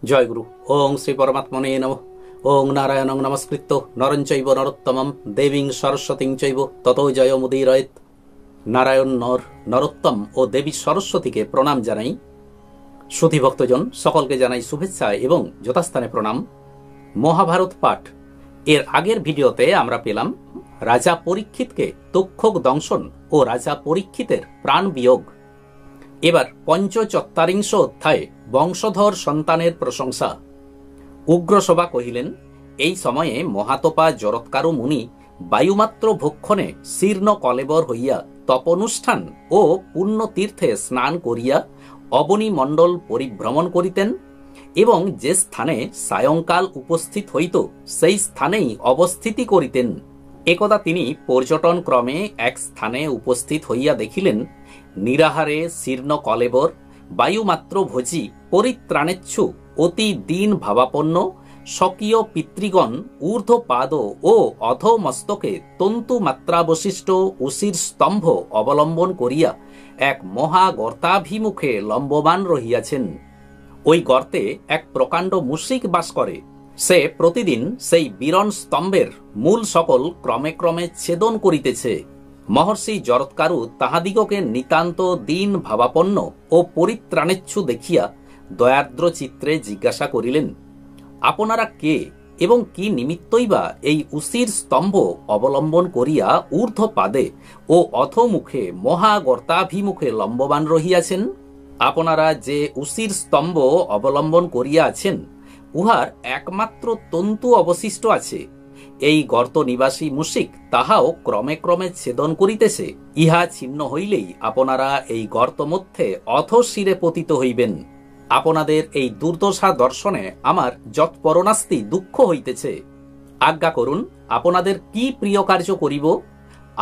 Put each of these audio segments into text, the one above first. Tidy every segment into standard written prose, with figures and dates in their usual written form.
জয় গুরু। ওং শ্রী পরমাত্মনে নমঃ। ওং নারায়ণং নমস্কৃত্য নরং চৈব নরোত্তমং দেবীং সরস্বতীং চৈব ততো জয়মুদীরয়েৎ। নারায়ণ নর নরোত্তম ও দেবী সরস্বতীকে প্রণাম জানাই। সুধী ভক্তজন সকলকে জানাই শুভেচ্ছা এবং যথাস্থানে প্রণাম। মহাভারত পাঠ এর আগের ভিডিওতে আমরা পেলাম রাজা পরীক্ষিতকে তক্ষক দংশন ও রাজা পরীক্ষিতের প্রাণ বিয়োগ। এবার পঞ্চচত্বারিংশ অধ্যায়ে বংশধর সন্তানের প্রশংসা। উগ্রসভা কহিলেন, এই সময়ে মহাতপা জরৎকারু মুনি বায়ুমাত্র ভক্ষণে শীর্ণ কলেবর হইয়া তপনুষ্ঠান ও পুণ্যতীর্থে স্নান করিয়া অবনী মণ্ডল পরিভ্রমণ করিতেন এবং যে স্থানে সায়ংকাল উপস্থিত হইত সেই স্থানেই অবস্থিতি করিতেন। একদা তিনি পর্যটন ক্রমে এক স্থানে উপস্থিত হইয়া দেখিলেন, নিরাহারে শীর্ণ কলেবর বায়ুমাত্র ভোজি পরিত্রাণেচ্ছু অতি দীন ভাবাপন্ন স্বকীয় পিতৃগণ ঊর্ধ্বপাদ ও অধমস্তকে তন্তু মাত্রাবশিষ্ট উশির স্তম্ভ অবলম্বন করিয়া এক মহা গর্তাভিমুখে লম্বমান রহিয়াছেন। ওই গর্তে এক প্রকাণ্ড মুশিক বাস করে। সে প্রতিদিন সেই বীরণ স্তম্ভের মূল সকল ক্রমে ক্রমে ছেদন করিতেছে। মহর্ষি জরৎকারু তাহাদিগকে নিতান্ত দীন ভাবাপন্ন ও পরিত্রাণেচ্ছু দেখিয়া দয়ার্দ্র চিত্রে জিজ্ঞাসা করিলেন, আপনারা কে এবং কি নিমিত্তই বা এই উশির স্তম্ভ অবলম্বন করিয়া ঊর্ধ্বপাদে ও অধোমুখে মহাগর্তাভিমুখে লম্ববান রহিয়াছেন? আপনারা যে উশির স্তম্ভ অবলম্বন করিয়া আছেন, উহার একমাত্র তন্তু অবশিষ্ট আছে। এই গর্ত নিবাসী মুশিক তাহাও ক্রমে ক্রমে ছেদন করিতেছে। ইহা ছিন্ন হইলেই আপনারা এই গর্ত মধ্যে অধঃশিরে পতিত হইবেন। আপনাদের এই দুর্দশা দর্শনে আমার যৎপরণাস্তি দুঃখ হইতেছে। আজ্ঞা করুন, আপনাদের কি প্রিয় কার্য করিব?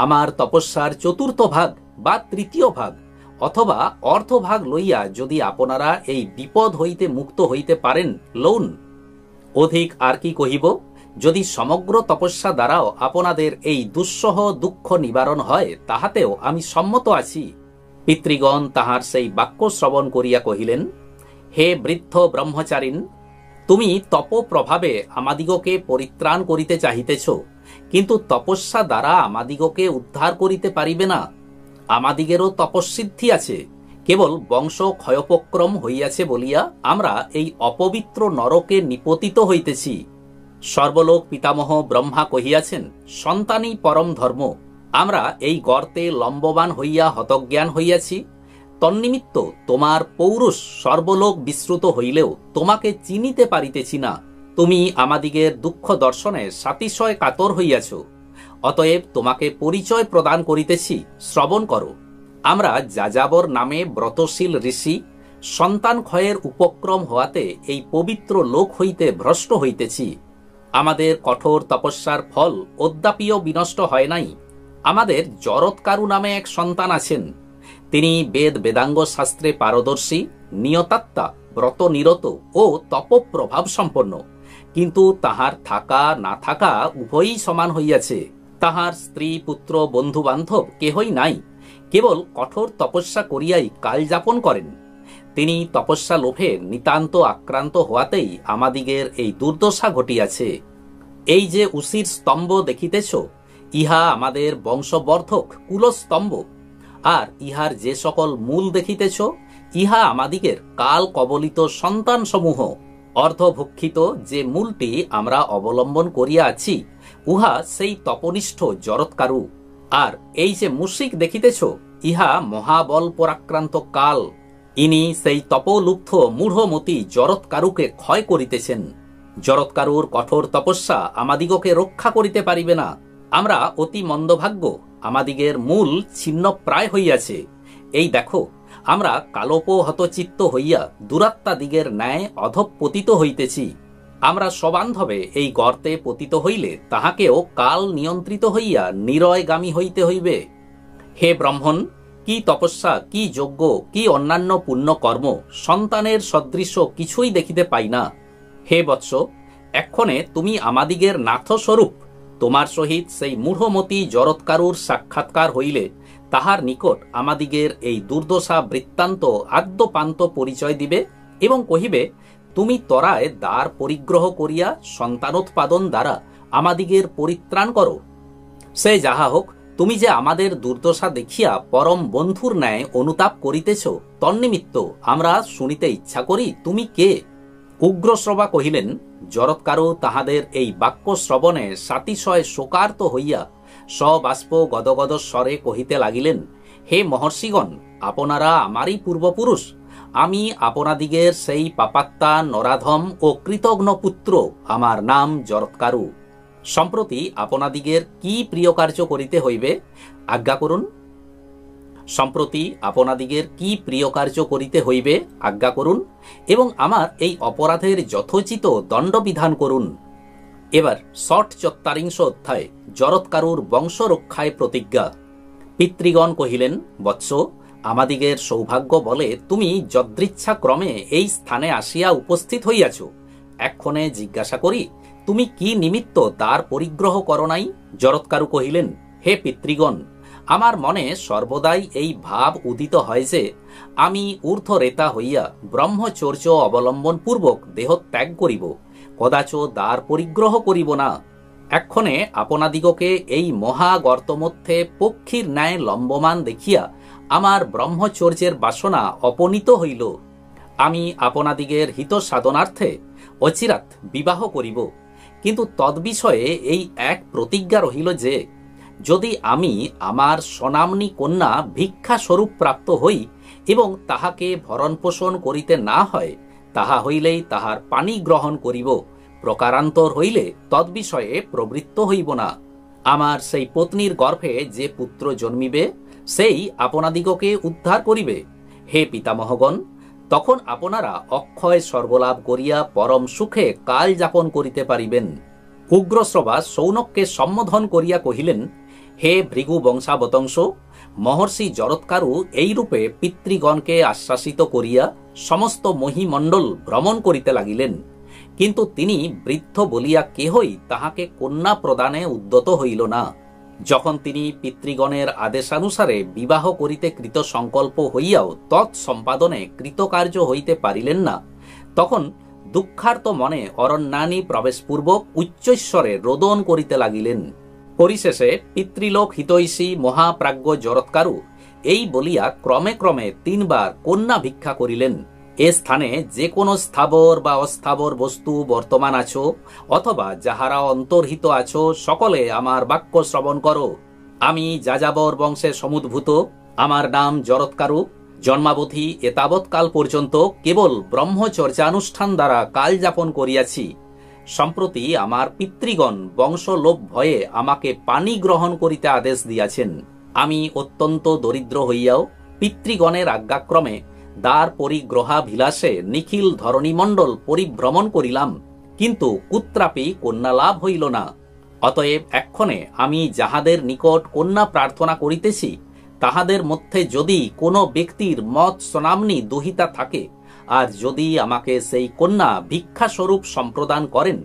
আমার তপস্যার চতুর্থ ভাগ বা তৃতীয় ভাগ অথবা অর্ধভাগ লইয়া যদি আপনারা এই বিপদ হইতে মুক্ত হইতে পারেন, লউন। অধিক আর কি কহিব? যদি সমগ্র তপস্যা দ্বারাও আপনাদের এই দুঃসহ দুঃখ নিবারণ হয়, তাহাতেও আমি সম্মত আছি। পিতৃগণ তাহার সেই বাক্য শ্রবণ করিয়া কহিলেন, হে বৃদ্ধ ব্রহ্মচারিণ, তুমি তপ প্রভাবে আমাদিগকে পরিত্রাণ করিতে চাহিতেছ, কিন্তু তপস্যা দ্বারা আমাদিগকে উদ্ধার করিতে পারিবে না। আমাদিগেরও তপস্বিদ্ধি আছে, কেবল বংশ ক্ষয়োপক্রম হইয়াছে বলিয়া আমরা এই অপবিত্র নরকে নিপতিত হইতেছি। সর্বলোক পিতামহ ব্রহ্মা কহিয়াছেন, সন্তানই পরম ধর্ম। আমরা এই গর্তে লম্ববান হইয়া হতজ্ঞান হইয়াছি। তন্নিমিত্ত তোমার পৌরুষ সর্বলোক বিশ্রুত হইলেও তোমাকে চিনিতে পারিতেছি না। তুমি আমাদিগের দুঃখ দর্শনে সাতিশয় কাতর হইয়াছ। অতএব তোমাকে পরিচয় প্রদান করিতেছি, শ্রবণ করো। আমরা যাযাবর নামে ব্রতশীল ঋষি সন্তান ক্ষয়ের উপক্রম হওয়াতে এই পবিত্র লোক হইতে ভ্রষ্ট হইতেছি। আমাদের কঠোর তপস্যার ফল অদ্যাপিও বিনষ্ট হয় নাই। আমাদের জরৎকারু নামে এক সন্তান আছেন। তিনি বেদ বেদাঙ্গ শাস্ত্রে পারদর্শী, নিয়তাত্মা, ব্রত নিরত ও তপপ্রভাব সম্পন্ন, কিন্তু তাহার থাকা না থাকা উভয়ই সমান হইয়াছে। তাহার স্ত্রী পুত্র বন্ধু বান্ধব কেহই নাই, কেবল কঠোর তপস্যা করিয়াই কাল যাপন করেন। তিনি তপস্যা লোভে নিতান্ত আক্রান্ত হওয়াতেই আমাদিগের এই দুর্দশা ঘটিয়াছে। এই যে উশির স্তম্ভ দেখিতেছ, ইহা আমাদের বংশবর্ধক কুলস্তম্ভ। আর ইহার যে সকল মূল দেখিতেছ, ইহা আমাদিগের কাল কবলিত সন্তান সমূহ। অর্ধভক্ষিত যে মূলটি আমরা অবলম্বন করিয়া আছি, উহা সেই তপনিষ্ঠ জরৎকারু। আর এই যে মুশিক দেখিতেছ, ইহা মহাবল পরাক্রান্ত কাল। ইনি সেই তপলুব্ধ মূঢ়মতি জরৎকারুকে ক্ষয় করিতেছেন। জরৎকারুর কঠোর তপস্যা আমাদিগকে রক্ষা করিতে পারিবে না। আমরা অতি মন্দভাগ্য, আমাদিগের মূল ছিন্ন প্রায় হইয়াছে। এই দেখো, আমরা কালোপহতচিত্ত হইয়া দুরাত্মা দিগের ন্যায় অধঃপতিত হইতেছি। আমরা সবান্ধবে এই গর্তে পতিত হইলে তাহাকেও কাল নিয়ন্ত্রিত হইয়া নিরয়গামী হইতে হইবে। হে ব্রাহ্মণ, কি তপস্যা, কি যজ্ঞ, কি অন্যান্য পুণ্যকর্ম, সন্তানের সদৃশ কিছুই দেখিতে পাই না। হে বৎস, এক্ষণে তুমি আমাদিগের নাথস্বরূপ। তোমার সহিত সেই মূঢ়মতি জরৎকারুর সাক্ষাৎকার হইলে তাহার নিকট আমাদিগের এই দুর্দশা বৃত্তান্ত আদ্যপান্ত পরিচয় দিবে এবং কহিবে, তুমি তরায় দ্বার পরিগ্রহ করিয়া সন্তানোৎপাদন দ্বারা আমাদিগের পরিত্রাণ করো। সে যাহা হোক, তুমি যে আমাদের দুর্দশা দেখিয়া পরম বন্ধুর ন্যায় অনুতাপ করিতেছ, তন্নিমিত্ত আমরা শুনিতে ইচ্ছা করি তুমি কে। উগ্রশ্রবা কহিলেন, জরৎকারু তাহাদের এই বাক্য শ্রবণে সাতিশয় শোকার্ত হইয়া সবাষ্প গদগদ স্বরে কহিতে লাগিলেন, হে মহর্ষিগণ, আপনারা আমারই পূর্বপুরুষ। আমি আপনাদিগের সেই পাপাত্মা নরাধম ও কৃতঘ্ন পুত্র। আমার নাম জরৎকারু। সম্প্রতি আপনাদিগের কি প্রিয় কার্য করিতে হইবে আজ্ঞা করুন। সম্প্রতি আপনাদিগের কি প্রিয় কার্য করিতে হইবে আজ্ঞা করুন, এবং আমার এই অপরাধের যথোচিত দণ্ডবিধান করুন। এবার ৬৪ অধ্যায় জরৎকারুর বংশরক্ষায় প্রতিজ্ঞা। পিতৃগণ কহিলেন, বৎস, আমাদিগের সৌভাগ্য বলে তুমি যদৃচ্ছা ক্রমে এই স্থানে আসিয়া উপস্থিত হইয়াছ। এক্ষণে জিজ্ঞাসা করি, তুমি কি নিমিত্ত দ্বার পরিগ্রহ করো নাই? জরৎকারু কহিলেন, হে পিতৃগণ, আমার মনে সর্বদাই এই ভাব উদিত হয় যে আমি ঊর্ধ্বরেতা হইয়া ব্রহ্মচর্য অবলম্বন পূর্বক দেহ ত্যাগ করিব, কদাচ দ্বার পরিগ্রহ করিব না। এক্ষণে আপনাদিগকে এই মহা গর্তমধ্যে পক্ষীর ন্যায় লম্বমান দেখিয়া আমার ব্রহ্মচর্যের বাসনা অপনীত হইল। আমি আপনাদিগের হিত সাধনার্থে অচিরাৎ বিবাহ করিব, কিন্তু তদ্বিষয়ে এই এক প্রতিজ্ঞা রহিল যে যদি আমি আমার স্বনাম্নী কন্যা ভিক্ষা স্বরূপ প্রাপ্ত হই এবং তাহাকে ভরণ পোষণ করিতে না হয়, তাহা হইলেই তাহার পানি গ্রহণ করিব, প্রকারান্তর হইলে তদ্বিষয়ে প্রবৃত্ত হইব না। আমার সেই পত্নীর গর্ভে যে পুত্র জন্মিবে সেই আপনাদিগকে উদ্ধার করিবে। হে পিতামহগণ, তখন আপনারা অক্ষয় স্বর্গলাভ করিয়া পরম সুখে কাল যাপন করিতে পারিবেন। উগ্রশ্রবা সৌনককে সম্বোধন করিয়া কহিলেন, হে ভৃগু বংশাবতংশ, মহর্ষি জরৎকারু এইরূপে পিতৃগণকে আশ্বাসিত করিয়া সমস্ত মহিমণ্ডল ভ্রমণ করিতে লাগিলেন, কিন্তু তিনি বৃদ্ধ বলিয়া কেহই তাহাকে কন্যা প্রদানে উদ্যত হইল না। যখন তিনি পিতৃগণের আদেশানুসারে বিবাহ করিতে কৃত সংকল্প হইয়াও তৎসম্পাদনে কৃতকার্য হইতে পারিলেন না, তখন দুঃখার্ত মনে অরণ্যানি প্রবেশপূর্বক উচ্চৈশ্বরে রোদন করিতে লাগিলেন। পরিশেষে পিতৃলোক হিতৈষী মহাপ্রাজ্ঞ জরৎকারু এই বলিয়া ক্রমে ক্রমে ৩ বার কন্যা ভিক্ষা করিলেন। এ স্থানে যে কোনো স্থাবর বা অস্থাবর বস্তু বর্তমান আছো অথবা যাহারা অন্তর্হিত আছো, সকলে আমার বাক্য শ্রবণ করো। আমি যাযাবর বংশে সমুদ্ভূত, আমার নাম জরৎকারু। জন্মাবধি এতাবৎকাল পর্যন্ত কেবল ব্রহ্মচর্যানুষ্ঠান দ্বারা কাল যাপন করিয়াছি। সম্প্রতি আমার পিতৃগণ বংশলোভ ভয়ে আমাকে পানি গ্রহণ করিতে আদেশ দিয়াছেন। আমি অত্যন্ত দরিদ্র হইয়াও পিতৃগণের আজ্ঞাক্রমে দ্বার পরিগ্রহাভিলাষে নিখিল ধরণীমণ্ডল পরিভ্রমণ করিলাম, কিন্তু কুত্রাপি কন্যা লাভ হইল না। অতএব এক্ষণে আমি যাহাদের নিকট কন্যা প্রার্থনা করিতেছি, তাহাদের মধ্যে যদি কোনো ব্যক্তির মত স্বনাম্নী দুহিতা থাকে, আর যদি আমাকে সেই কন্যা ভিক্ষাস্বরূপ সম্প্রদান করেন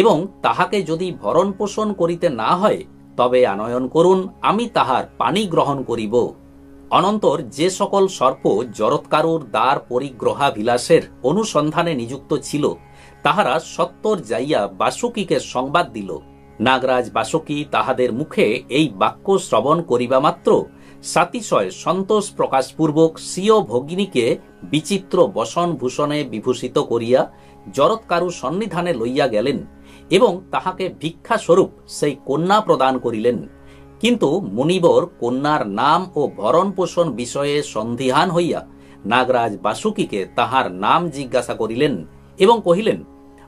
এবং তাহাকে যদি ভরণ পোষণ করিতে না হয়, তবে আনয়ন করুন, আমি তাহার পানি গ্রহণ করিব। অনন্তর যে সকল সর্প জরৎকারুর দ্বার পরিগ্রহাভিলাষের অনুসন্ধানে নিযুক্ত ছিল, তাহারা সত্বর যাইয়া বাসুকীকে সংবাদ দিল। নাগরাজ বাসুকী তাহাদের মুখে এই বাক্য শ্রবণ করিবা মাত্র সাতিশয় সন্তোষ প্রকাশপূর্বক স্বীয় ভগিনীকে বিচিত্র বসন ভূষণে বিভূষিত করিয়া জরৎকারু সন্নিধানে লইয়া গেলেন এবং তাহাকে ভিক্ষাস্বরূপ সেই কন্যা প্রদান করিলেন। কিন্তু মুনিবর কন্যার নাম ও ভরণ পোষণ বিষয়ে সন্দিহান হইয়া নাগরাজ বাসুকীকে তাহার নাম জিজ্ঞাসা করিলেন এবং কহিলেন,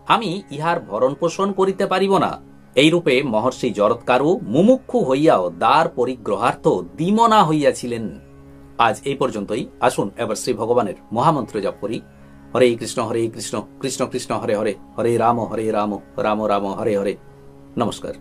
আমি ইহার ভরণ পোষণ করিতে পারিব না। এইরূপে মহর্ষি জরৎকারু মুমুক্ষু হইয়াও দ্বার পরিগ্রহার্থ দ্বিমনা হইয়াছিলেন। আজ এই পর্যন্তই। আসুন এবার শ্রী ভগবানের মহামন্ত্র জপ করি। হরে কৃষ্ণ কৃষ্ণ কৃষ্ণ হরে হরে, হরে রাম রাম রাম হরে হরে। নমস্কার।